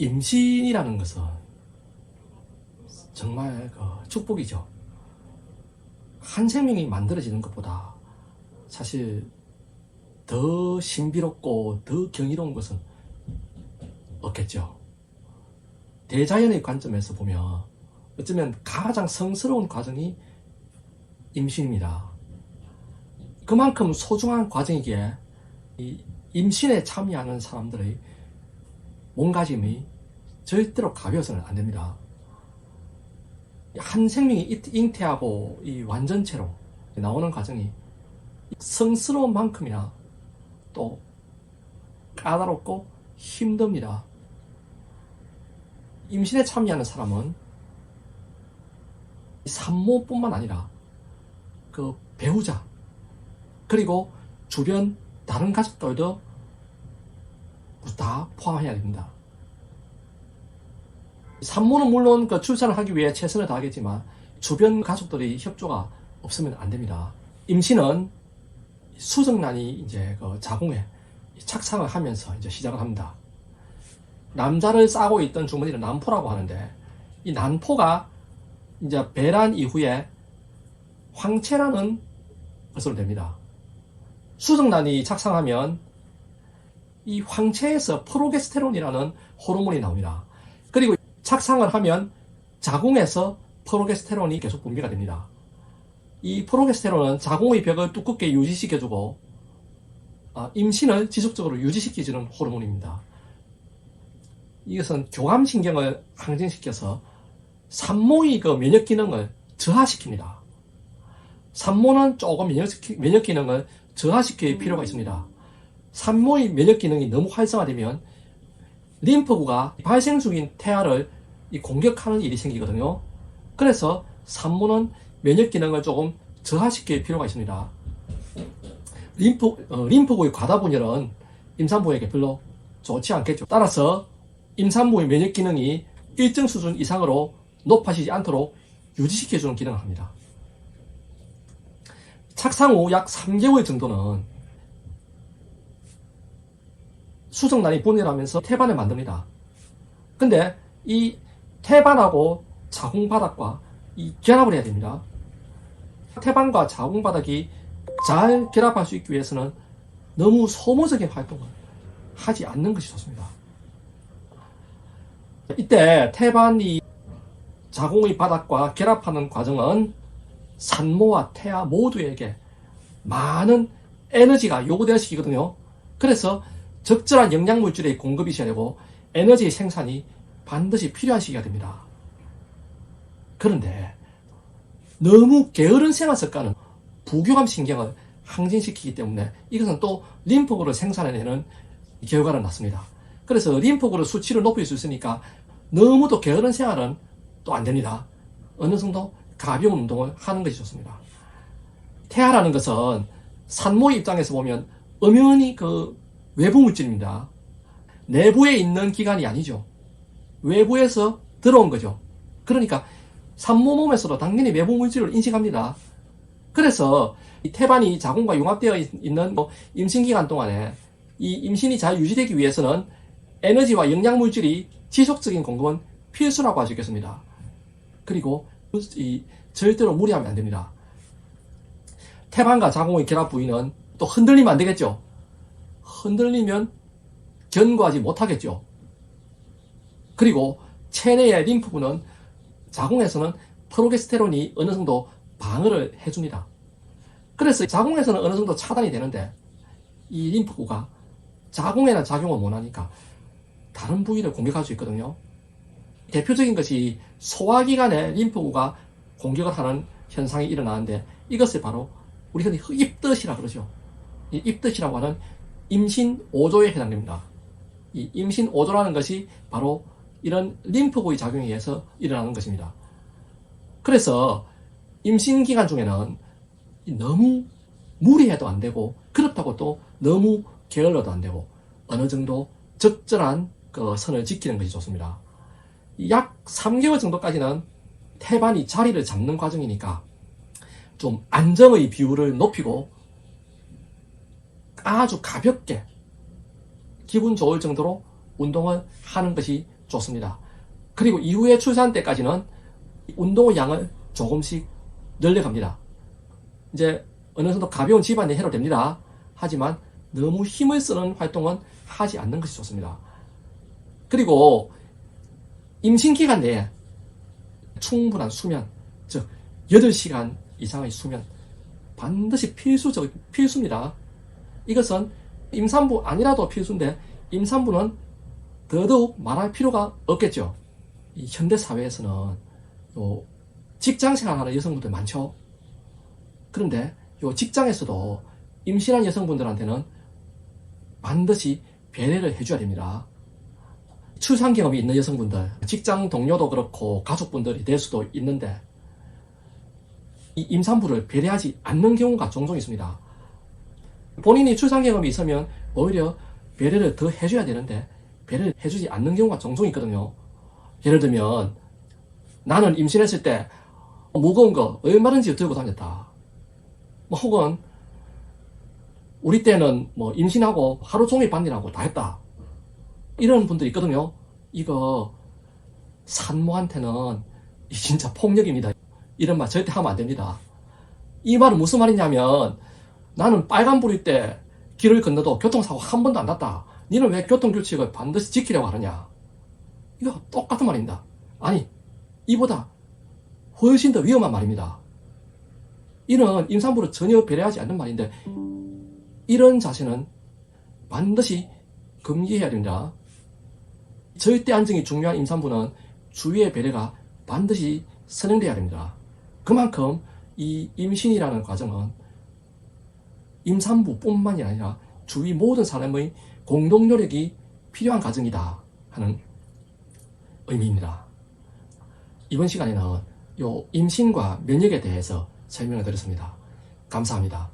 임신이라는 것은 정말 축복이죠. 한 생명이 만들어지는 것보다 사실 더 신비롭고 더 경이로운 것은 없겠죠. 대자연의 관점에서 보면 어쩌면 가장 성스러운 과정이 임신입니다. 그만큼 소중한 과정이기에 이 임신에 참여하는 사람들의 몸가짐이 절대로 가벼워서는 안 됩니다. 한 생명이 잉태하고 이 완전체로 나오는 과정이 성스러운 만큼이나 또 까다롭고 힘듭니다. 임신에 참여하는 사람은 산모뿐만 아니라 그 배우자 그리고 주변 다른 가족들도 다 포함해야 됩니다. 산모는 물론 그 출산을 하기 위해 최선을 다하겠지만 주변 가족들의 협조가 없으면 안 됩니다. 임신은 수정란이 이제 그 자궁에 착상을 하면서 이제 시작을 합니다. 남자를 싸고 있던 주머니를 난포라고 하는데 이 난포가 이제 배란 이후에 황체라는 것으로 됩니다. 수정란이 착상하면 이 황체에서 프로게스테론이라는 호르몬이 나옵니다. 그리고 착상을 하면 자궁에서 프로게스테론이 계속 분비가 됩니다. 이 프로게스테론은 자궁의 벽을 두껍게 유지시켜주고 임신을 지속적으로 유지시켜주는 호르몬입니다. 이것은 교감신경을 항진시켜서 산모의 그 면역 기능을 저하시킵니다. 산모는 조금 면역 기능을 저하시킬 필요가 있습니다. 산모의 면역 기능이 너무 활성화되면 림프구가 발생 중인 태아를 공격하는 일이 생기거든요. 그래서 산모는 면역 기능을 조금 저하시킬 필요가 있습니다. 림프구의 과다분열은 임산부에게 별로 좋지 않겠죠. 따라서 임산부의 면역 기능이 일정 수준 이상으로 높아지지 않도록 유지시켜주는 기능을 합니다. 착상 후 약 3개월 정도는 수정란이 분열하면서 태반을 만듭니다. 근데 이 태반하고 자궁바닥과 이 결합을 해야 됩니다. 태반과 자궁바닥이 잘 결합할 수 있기 위해서는 너무 소모적인 활동을 하지 않는 것이 좋습니다. 이때 태반이 자궁의 바닥과 결합하는 과정은 산모와 태아 모두에게 많은 에너지가 요구되는 시기거든요. 그래서 적절한 영양물질의 공급이 있어야 되고 에너지의 생산이 반드시 필요한 시기가 됩니다. 그런데 너무 게으른 생활 습관은 부교감 신경을 항진시키기 때문에 이것은 또 림프구를 생산해내는 결과를 낳습니다. 그래서 림프구의 수치를 높일 수 있으니까 너무도 게으른 생활은 또 안 됩니다. 어느 정도 가벼운 운동을 하는 것이 좋습니다. 태아라는 것은 산모의 입장에서 보면 엄연히 그 외부 물질입니다. 내부에 있는 기관이 아니죠. 외부에서 들어온 거죠. 그러니까 산모 몸에서도 당연히 외부 물질을 인식합니다. 그래서 이 태반이 자궁과 융합되어 있는 임신기간 동안에 이 임신이 잘 유지되기 위해서는 에너지와 영양물질이 지속적인 공급은 필수라고 할 수 있겠습니다. 그리고 절대로 무리하면 안 됩니다. 태반과 자궁의 결합 부위는 또 흔들리면 안 되겠죠. 흔들리면 견고하지 못하겠죠. 그리고 체내의 림프구는 자궁에서는 프로게스테론이 어느 정도 방어를 해줍니다. 그래서 자궁에서는 어느 정도 차단이 되는데 이 림프구가 자궁에는 작용을 못하니까 다른 부위를 공격할 수 있거든요. 대표적인 것이 소화기관의 림프구가 공격을 하는 현상이 일어나는데 이것을 바로 우리 흔히 입덧이라고 그러죠. 이 입덧이라고 하는 임신 5조에 해당됩니다. 이 임신 5조라는 것이 바로 이런 림프구의 작용에 의해서 일어나는 것입니다. 그래서 임신 기간 중에는 너무 무리해도 안 되고 그렇다고 또 너무 게을러도 안 되고 어느 정도 적절한 그 선을 지키는 것이 좋습니다. 약 3개월 정도까지는 태반이 자리를 잡는 과정이니까 좀 안정의 비율을 높이고 아주 가볍게 기분 좋을 정도로 운동을 하는 것이 좋습니다. 그리고 이후에 출산 때까지는 운동의 양을 조금씩 늘려갑니다. 이제 어느 정도 가벼운 집안에 해로 됩니다. 하지만 너무 힘을 쓰는 활동은 하지 않는 것이 좋습니다. 그리고 임신 기간 내에 충분한 수면, 즉 8시간 이상의 수면 반드시 필수입니다. 이것은 임산부 아니라도 필수인데 임산부는 더더욱 말할 필요가 없겠죠. 이 현대 사회에서는 직장 생활하는 여성분들 많죠. 그런데 요 직장에서도 임신한 여성분들한테는 반드시 배려를 해줘야 됩니다. 출산 경험이 있는 여성분들, 직장 동료도 그렇고 가족분들이 될 수도 있는데 이 임산부를 배려하지 않는 경우가 종종 있습니다. 본인이 출산 경험이 있으면 오히려 배려를 더 해줘야 되는데 배려를 해주지 않는 경우가 종종 있거든요. 예를 들면 나는 임신했을 때 무거운 거 얼마든지 들고 다녔다. 혹은 우리 때는 임신하고 하루 종일 밭일하고 다 했다. 이런 분들이 있거든요. 이거 산모한테는 진짜 폭력입니다. 이런 말 절대 하면 안 됩니다. 이 말은 무슨 말이냐면 나는 빨간불일 때 길을 건너도 교통사고 한 번도 안 났다. 너는 왜 교통규칙을 반드시 지키려고 하느냐. 이거 똑같은 말입니다. 아니, 이보다 훨씬 더 위험한 말입니다. 이는 임산부를 전혀 배려하지 않는 말인데 이런 자세는 반드시 금기해야 됩니다. 절대 안정이 중요한 임산부는 주위의 배려가 반드시 선행돼야 됩니다. 그만큼 이 임신이라는 과정은 임산부뿐만이 아니라 주위 모든 사람의 공동 노력이 필요한 과정이다 하는 의미입니다. 이번 시간에는 요 임신과 면역에 대해서 설명을 드렸습니다. 감사합니다.